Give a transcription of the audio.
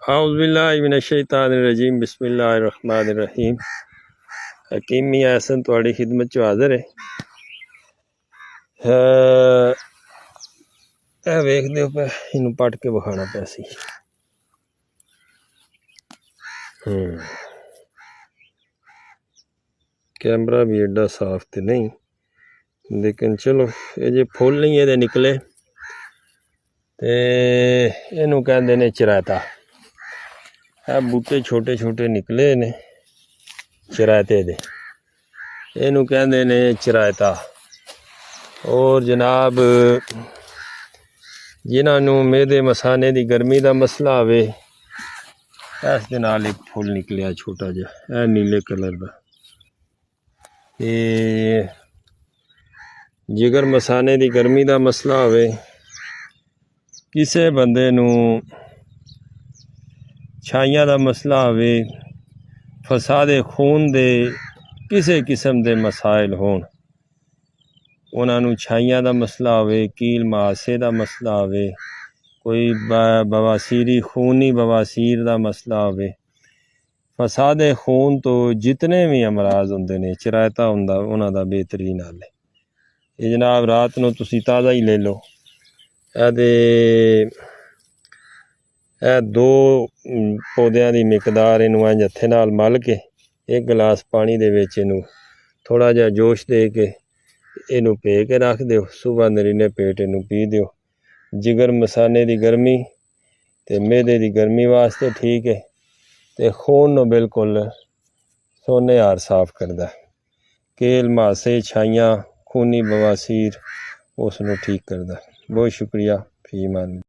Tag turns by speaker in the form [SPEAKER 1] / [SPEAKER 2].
[SPEAKER 1] औज़ुबिल्लाहि मिनश्शैतानिर्रजीम बिस्मिल्लाहिर्रहमानिर्रहीम। हकीम मियां हसन तुहाड़ी खिदमत च हाज़र है। वेखदे हो पे इनू पट के विखाना पिया सी। कैमरा भी एडा साफ तो नहीं, लेकिन चलो ये जे फुल नहीं ये निकले ते इनू कहंदे ने चिराता। बूटे छोटे छोटे निकले ने चिराते दे, इनू कहंदे ने चिराता। और जनाब जिन्होंने मेदे मसाने की गर्मी का मसला आवे, इस दे नाल एक फुल निकलिया छोटा जिहा नीले कलर का। जिगर मसाने की गर्मी का मसला होवे, किसी बंदे नू छाइयां का मसला होवे, फसादे खून दे किसी किस्म के मसाइल होण, उन्होंने छाइयां का मसला होवे, कील मुआसे का मसला होवे, कोई बवासीरी खूनी बवासीर का मसला होवे, फसादे खून तो जितने भी अमराज होंदे ने चिरायता हुंदा उन्हां दा बेहतरीन हल है। ये जनाब रात नूं तुसीं ताज़ा ही ले लो। दो पौधों की मिकदार इनू इंज हत्थे नाल मल के एक गिलास पानी दे विच इनू थोड़ा जिहा जोश दे के इनू पे के रख दिओ। सुबह नरीने पेट इनू पी दिओ। जिगर मसाने की गर्मी ते मेदे की गर्मी वास्ते ठीक है, ते खून नू बिल्कुल सोने हार साफ करदा। केल मुआसे छाइयां खूनी बवासीर उसनू ठीक करदा। बहुत शुक्रिया। फी मान।